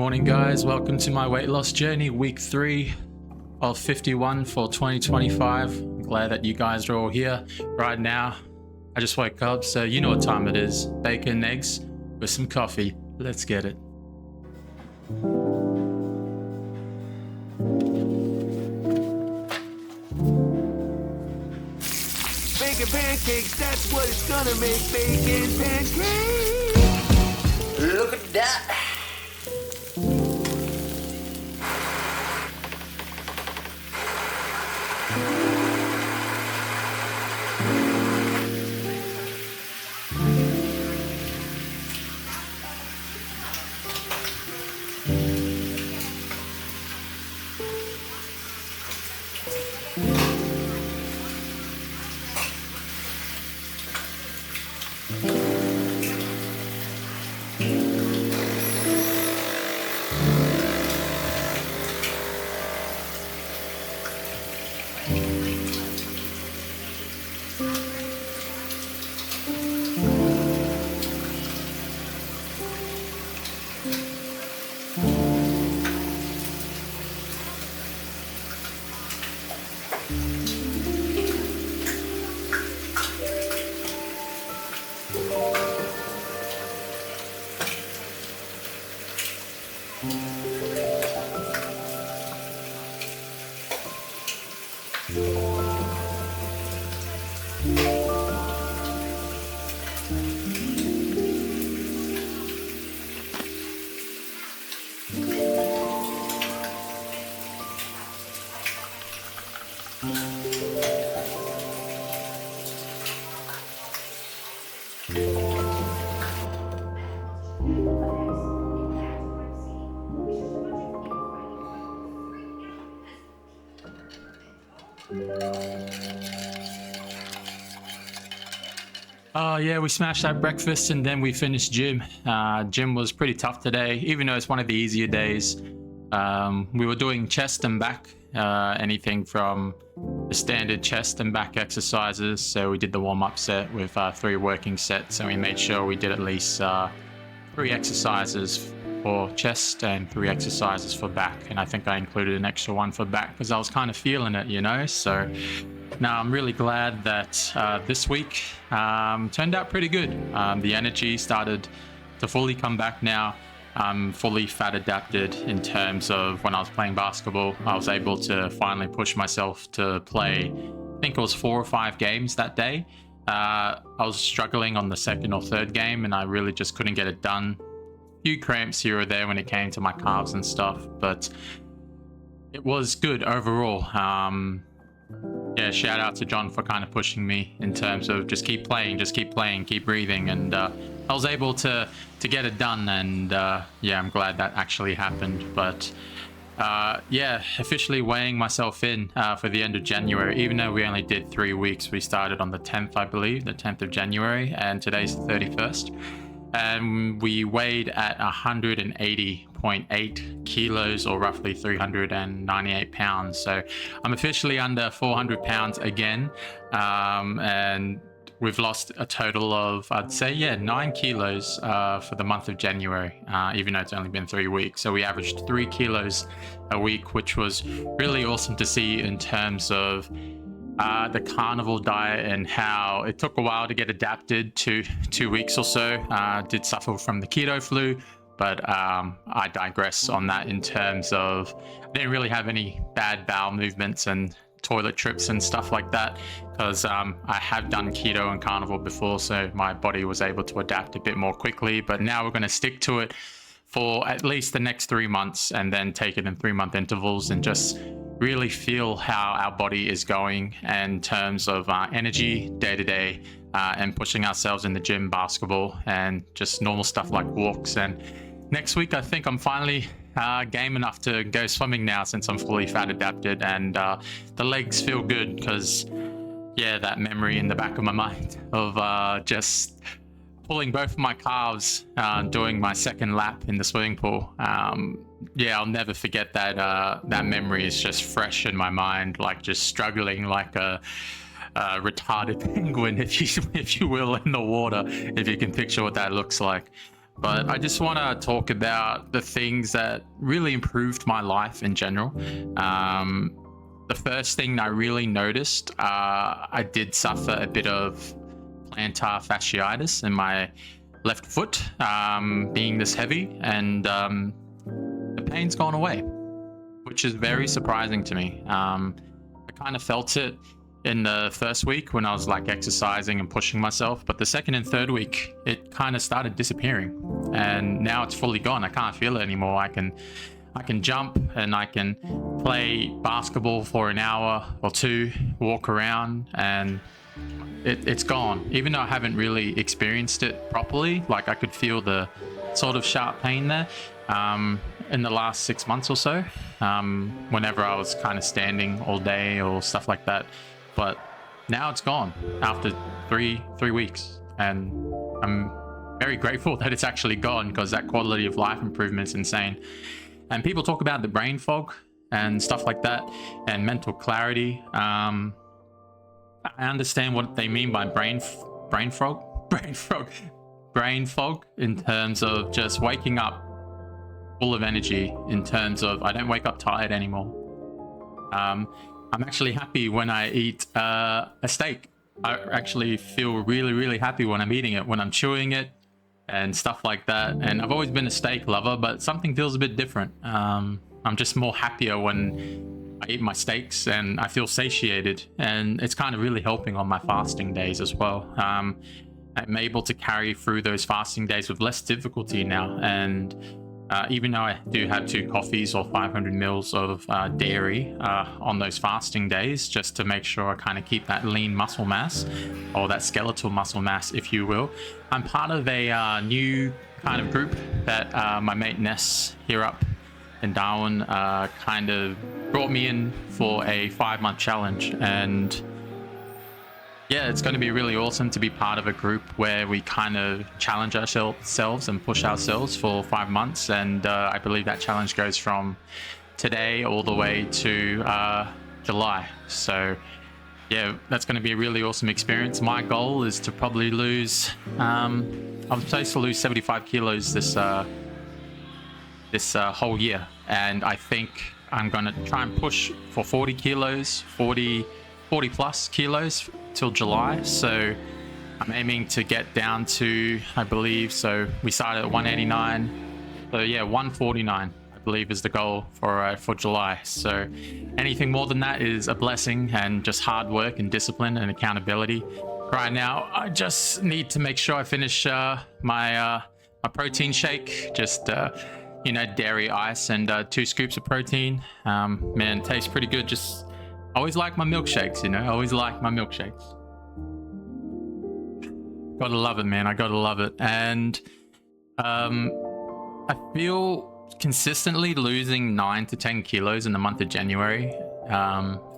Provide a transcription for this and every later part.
morning, guys. Welcome to my weight loss journey, week 3 of 51 for 2025. I'm glad that you guys are all here right now. I just woke up, so you know what time it is. Bacon, eggs with some coffee. Let's get it. Bacon pancakes, that's what it's gonna make. Bacon pancakes. Look at that. Yeah, we smashed that breakfast and then we finished gym. Gym was pretty tough today, even though it's one of the easier days. We were doing chest and back, anything from the standard chest and back exercises. So we did the warm-up set with 3 working sets, and we made sure we did at least 3 exercises for chest and 3 exercises for back. And I think I included an extra one for back because I was kind of feeling it, you know. So now I'm really glad that this week turned out pretty good. The energy started to fully come back now. I'm fully fat adapted in terms of when I was playing basketball. I was able to finally push myself to play, I think it was 4 or 5 games that day. I was struggling on the 2nd or 3rd game and I really just couldn't get it done. A few cramps here or there when it came to my calves and stuff, but it was good overall. Yeah, shout out to John for kind of pushing me in terms of just keep playing, keep breathing, and I was able to get it done, and yeah, I'm glad that actually happened. But yeah, officially weighing myself in for the end of January, even though we only did 3 weeks. We started on the 10th, I believe, the 10th of January, and today's the 31st. And we weighed at 180.8 kilos, or roughly 398 pounds. So I'm officially under 400 pounds again. And we've lost a total of, I'd say, 9 kilos for the month of January, even though it's only been 3 weeks. So we averaged 3 kilos a week, which was really awesome to see in terms of the carnivore diet and how it took a while to get adapted to 2 weeks or so. Did suffer from the keto flu, but I digress on that in terms of I didn't really have any bad bowel movements and toilet trips and stuff like that because I have done keto and carnivore before, so my body was able to adapt a bit more quickly. But now we're going to stick to it for at least the next 3 months and then take it in 3-month intervals and just really feel how our body is going in terms of energy day to day, and pushing ourselves in the gym, basketball, and just normal stuff like walks. And next week, I think I'm finally game enough to go swimming now since I'm fully fat adapted, and the legs feel good because, yeah, that memory in the back of my mind of just pulling both of my calves doing my 2nd lap in the swimming pool. Yeah, I'll never forget that. That memory is just fresh in my mind, like just struggling like a retarded penguin, if you will, in the water, if you can picture what that looks like. but I just want to talk about the things that really improved my life in general. The first thing I really noticed, I did suffer a bit of plantar fasciitis in my left foot, being this heavy, and the pain's gone away, which is very surprising to me. I kind of felt it in the first week when I was like exercising and pushing myself, but the second and third week it kind of started disappearing, and now it's fully gone. I can't feel it anymore. I can jump and I can play basketball for an hour or two, walk around, and it's gone. Even though I haven't really experienced it properly, like I could feel the sort of sharp pain there in the last 6 months or so, whenever I was kind of standing all day or stuff like that. But now it's gone after three weeks, and I'm very grateful that it's actually gone, because that quality of life improvement is insane. And people talk about the brain fog and stuff like that, and mental clarity. I understand what they mean by brain fog in terms of just waking up full of energy, in terms of I don't wake up tired anymore. I'm actually happy when I eat a steak. I actually feel really happy when I'm eating it, when I'm chewing it and stuff like that. And I've always been a steak lover, but something feels a bit different. I'm just more happier when I eat my steaks, and I feel satiated, and it's kind of really helping on my fasting days as well. I'm able to carry through those fasting days with less difficulty now, and even though I do have 2 coffees or 500 mils of dairy on those fasting days, just to make sure I kind of keep that lean muscle mass, or that skeletal muscle mass, if you will. I'm part of a new kind of group that my mate Ness here up in Darwin kind of brought me in for a 5-month challenge. And yeah, it's going to be really awesome to be part of a group where we kind of challenge ourselves and push ourselves for 5 months. And I believe that challenge goes from today all the way to July. So yeah, that's going to be a really awesome experience. My goal is to probably lose, I'm supposed to lose 75 kilos this whole year. And I think I'm going to try and push for 40 kilos, 40 plus kilos till July. So I'm aiming to get down to, I believe, so we started at 189. So yeah, 149, I believe, is the goal for July. So anything more than that is a blessing, and just hard work and discipline and accountability. Right now, I just need to make sure I finish my protein shake. Just dairy, ice, and 2 scoops of protein. Man, it tastes pretty good. Just always like my milkshakes, always like my milkshakes. Gotta love it, man. I gotta love it. And I feel consistently losing 9 to 10 kilos in the month of January,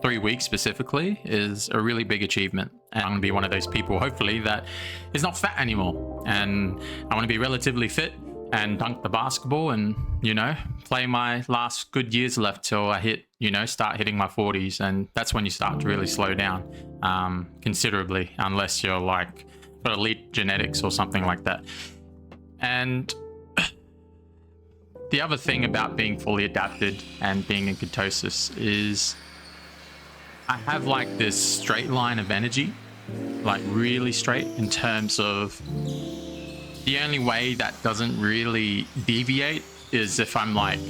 3 weeks specifically, is a really big achievement. And I'm gonna be one of those people, hopefully, that is not fat anymore. And I want to be relatively fit and dunk the basketball and, play my last good years left till I hit, start hitting my 40s. And that's when you start to really slow down considerably, unless you're like got elite genetics or something like that. And the other thing about being fully adapted and being in ketosis is I have like this straight line of energy, like really straight, in terms of the only way that doesn't really deviate is if I'm like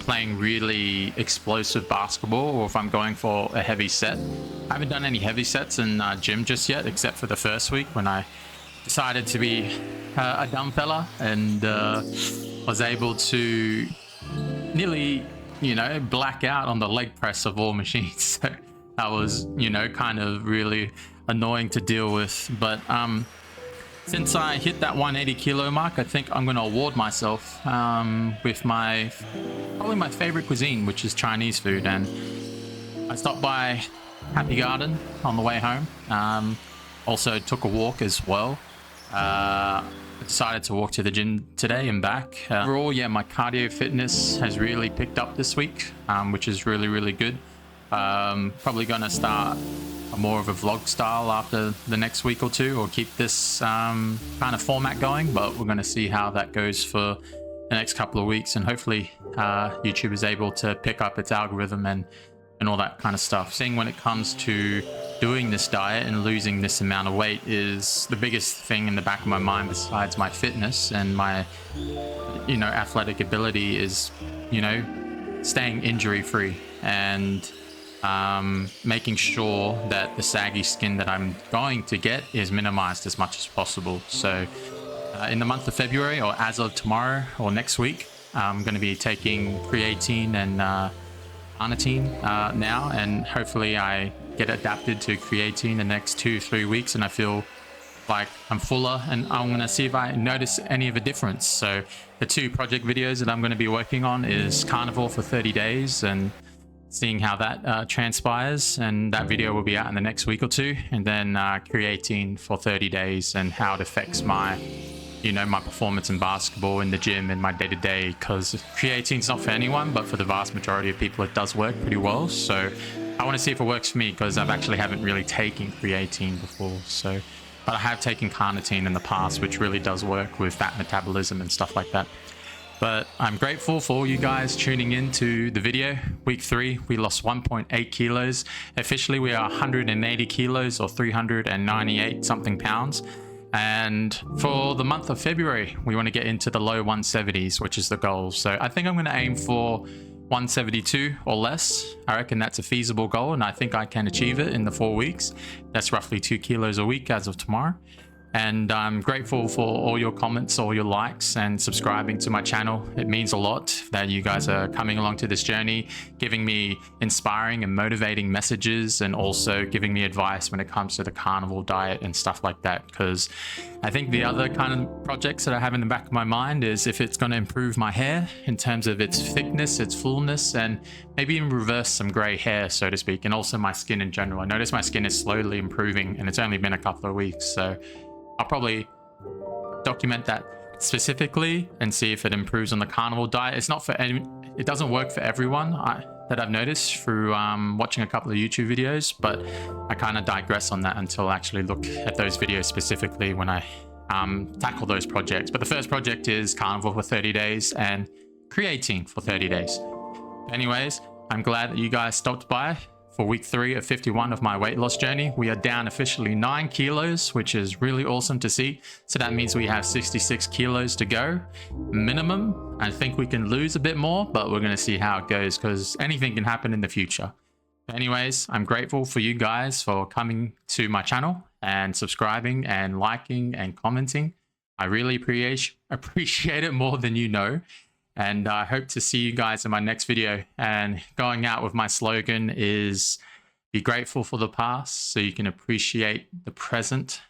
playing really explosive basketball, or if I'm going for a heavy set. I haven't done any heavy sets in gym just yet, except for the first week when I decided to be a dumb fella and was able to nearly, black out on the leg press of all machines. So that was, kind of really annoying to deal with. But since I hit that 180 kilo mark, I think I'm going to award myself with probably my favorite cuisine, which is Chinese food. And I stopped by Happy Garden on the way home. Also took a walk as well. I decided to walk to the gym today and back. Overall, yeah, my cardio fitness has really picked up this week, which is really good. Probably going to start more of a vlog style after the next week or two, or keep this kind of format going, but we're going to see how that goes for the next couple of weeks, and hopefully YouTube is able to pick up its algorithm and all that kind of stuff. Seeing when it comes to doing this diet and losing this amount of weight is the biggest thing in the back of my mind, besides my fitness and my athletic ability, is staying injury free and making sure that the saggy skin that I'm going to get is minimized as much as possible. So in the month of February, or as of tomorrow or next week, I'm going to be taking creatine and carnitine now, and hopefully I get adapted to creatine the next 2-3 weeks, and I feel like I'm fuller, and I'm going to see if I notice any of a difference. So the 2 project videos that I'm going to be working on is carnivore for 30 days and seeing how that transpires, and that video will be out in the next week or 2, and then creatine for 30 days and how it affects my my performance in basketball, in the gym, in my day-to-day, because creatine's not for anyone, but for the vast majority of people it does work pretty well. So I want to see if it works for me, because I've actually haven't really taken creatine before. So, but I have taken carnitine in the past, which really does work with fat metabolism and stuff like that. But I'm grateful for all you guys tuning in to the video. Week 3, we lost 1.8 kilos. Officially, we are 180 kilos, or 398 something pounds. And for the month of February, we want to get into the low 170s, which is the goal. So I think I'm going to aim for 172 or less. I reckon that's a feasible goal, and I think I can achieve it in the 4 weeks. That's roughly 2 kilos a week as of tomorrow. And I'm grateful for all your comments, all your likes, and subscribing to my channel. It means a lot that you guys are coming along to this journey, giving me inspiring and motivating messages, and also giving me advice when it comes to the carnivore diet and stuff like that. Because I think the other kind of projects that I have in the back of my mind is if it's going to improve my hair in terms of its thickness, its fullness, and maybe even reverse some gray hair, so to speak, and also my skin in general. I notice my skin is slowly improving, and it's only been a couple of weeks, so I'll probably document that specifically and see if it improves on the carnivore diet. It's not for it doesn't work for everyone that I've noticed through watching a couple of YouTube videos, but I kind of digress on that until I actually look at those videos specifically when I tackle those projects. But the first project is carnivore for 30 days and creatine for 30 days. Anyways, I'm glad that you guys stopped by for week 3 of 51 of my weight loss journey. We are down officially 9 kilos, which is really awesome to see. So that means we have 66 kilos to go minimum. I think we can lose a bit more, but we're going to see how it goes, because anything can happen in the future. Anyways, I'm grateful for you guys for coming to my channel and subscribing and liking and commenting. I really appreciate it more than you know. And I hope to see you guys in my next video. And going out with my slogan is, be grateful for the past so you can appreciate the present,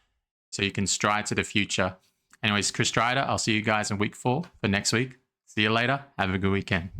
so you can stride to the future. Anyways, Chris Strider, I'll see you guys in week 4 for next week. See you later. Have a good weekend.